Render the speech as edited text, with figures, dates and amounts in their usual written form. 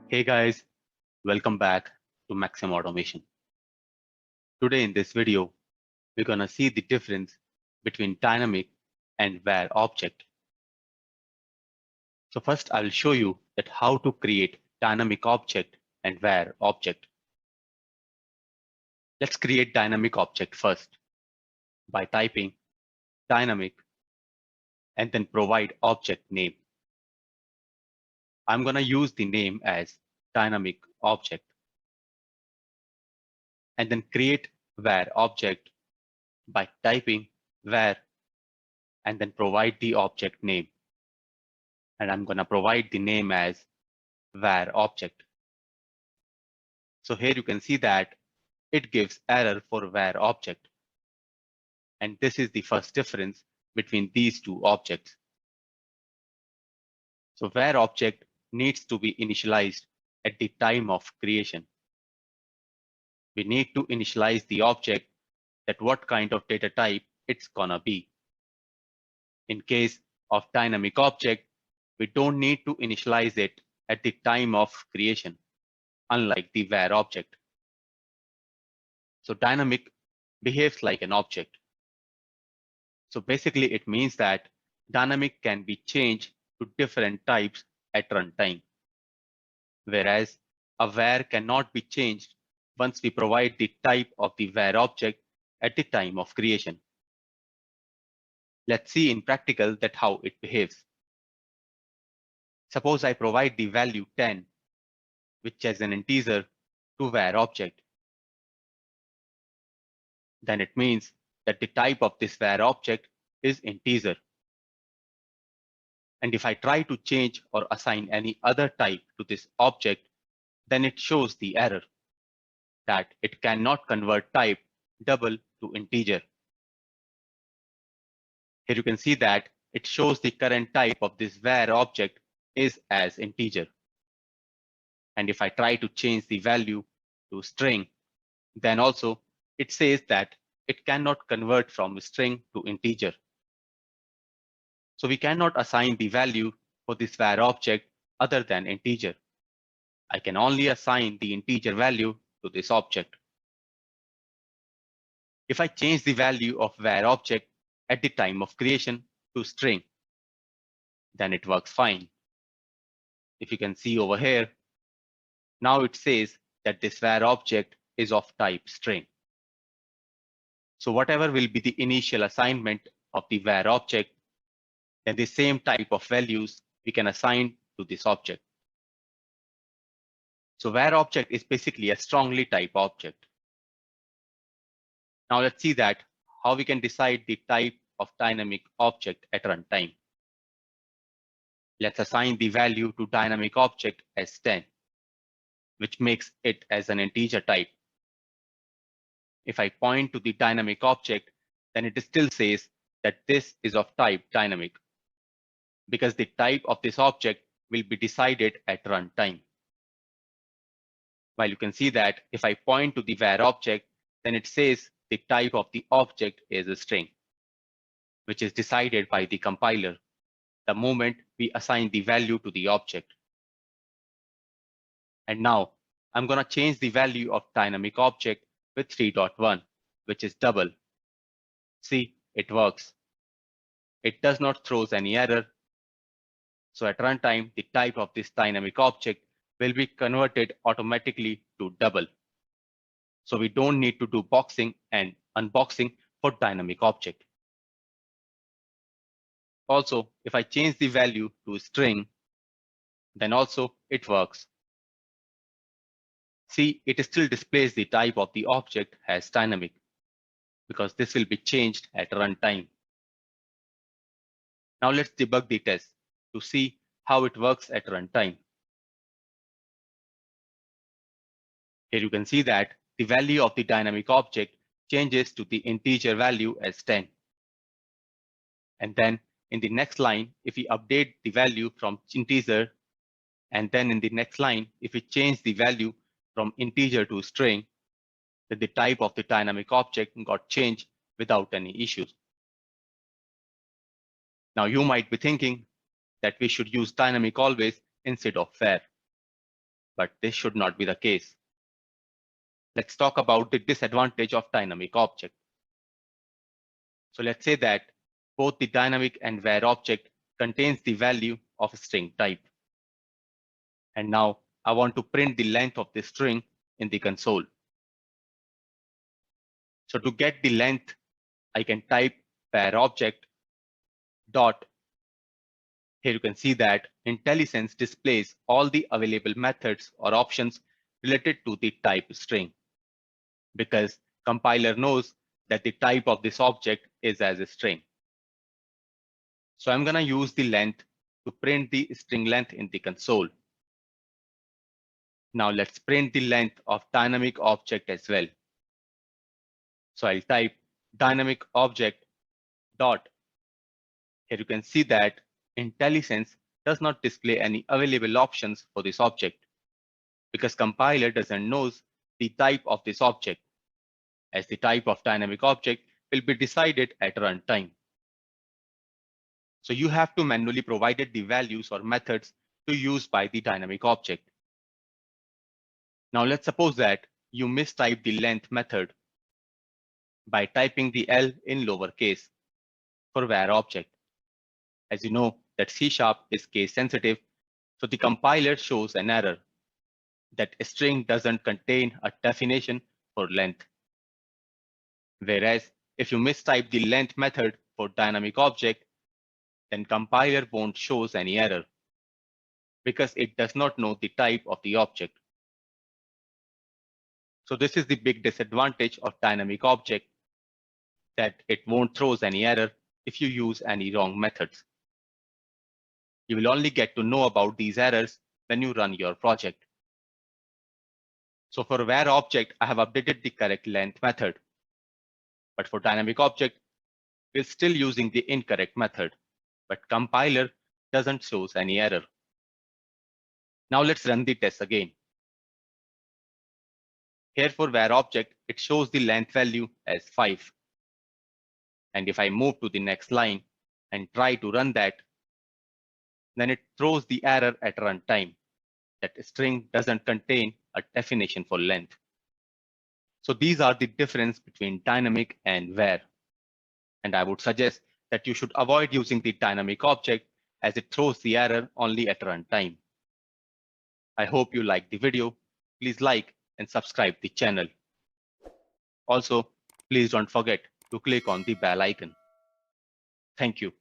Hey guys, welcome back to Maxim Automation. Today in this video, we're gonna see the difference between dynamic and var object. So first I will show you that how to create dynamic object and var object. Let's create dynamic object first by typing dynamic and then provide object name. I'm gonna use the name as dynamic object and then create var object by typing var and then provide the object name. And I'm going to provide the name as var object. So here you can see that it gives error for var object. And this is the first difference between these two objects. So var object needs to be initialized at the time of creation. We need to initialize the object that what kind of data type it's gonna be. In case of dynamic object, we don't need to initialize it at the time of creation, unlike the var object. So dynamic behaves like an object. So basically it means that dynamic can be changed to different types at runtime, whereas a var cannot be changed once we provide the type of the var object at the time of creation. Let's see in practical that how it behaves. Suppose I provide the value 10, which is an integer, to var object. Then it means that the type of this var object is integer. And if I try to change or assign any other type to this object, then it shows the error that it cannot convert type double to integer. Here you can see that it shows the current type of this var object is as integer. And if I try to change the value to string, then also it says that it cannot convert from string to integer. So we cannot assign the value for this var object other than integer. I can only assign the integer value to this object. If I change the value of var object at the time of creation to string, then it works fine. If you can see over here, now it says that this var object is of type string. So whatever will be the initial assignment of the var object, then the same type of values we can assign to this object. So var object is basically a strongly typed object. Now let's see that how we can decide the type of dynamic object at runtime. Let's assign the value to dynamic object as 10, which makes it as an integer type. If I point to the dynamic object, then it still says that this is of type dynamic, because the type of this object will be decided at runtime. While you can see that if I point to the var object, then it says the type of the object is a string, which is decided by the compiler the moment we assign the value to the object. And now I'm going to change the value of dynamic object with 3.1, which is double. See, it works. It does not throws any error. So at runtime, the type of this dynamic object will be converted automatically to double. So we don't need to do boxing and unboxing for dynamic object. Also, if I change the value to string, then also it works. See, it still displays the type of the object as dynamic, because this will be changed at runtime. Now let's debug the test to see how it works at runtime. Here you can see that the value of the dynamic object changes to the integer value as 10. And then in the next line, if we update the value from integer, and then in the next line, if we change the value from integer to string, then the type of the dynamic object got changed without any issues. Now you might be thinking that we should use dynamic always instead of var. but this should not be the case. Let's talk about the disadvantage of dynamic object. So let's say that both the dynamic and var object contains the value of a string type. And now I want to print the length of the string in the console. So to get the length, I can type var object dot. Here you can see that IntelliSense displays all the available methods or options related to the type string, because compiler knows that the type of this object is as a string. So I'm going to use the length to print the string length in the console. Now let's print the length of dynamic object as well. So I'll type dynamic object dot. Here you can see that IntelliSense does not display any available options for this object, because compiler doesn't know the type of this object, as the type of dynamic object will be decided at runtime. So you have to manually provide the values or methods to use by the dynamic object. Now let's suppose that you mistype the length method by typing the L in lowercase for var object. As you know that C# is case sensitive, so the compiler shows an error that a string doesn't contain a definition for length. Whereas if you mistype the length method for dynamic object, then compiler won't shows any error, because it does not know the type of the object. So this is the big disadvantage of dynamic object, that it won't throws any error if you use any wrong methods. You will only get to know about these errors when you run your project. So for var object, I have updated the correct length method. But for dynamic object, we're still using the incorrect method, but compiler doesn't shows any error. Now let's run the test again. Here for var object, it shows the length value as 5. And if I move to the next line and try to run that, then it throws the error at runtime that string doesn't contain a definition for length. So these are the difference between dynamic and var. And I would suggest that you should avoid using the dynamic object, as it throws the error only at runtime. I hope you liked the video. Please like and subscribe the channel. Also, please don't forget to click on the bell icon. Thank you.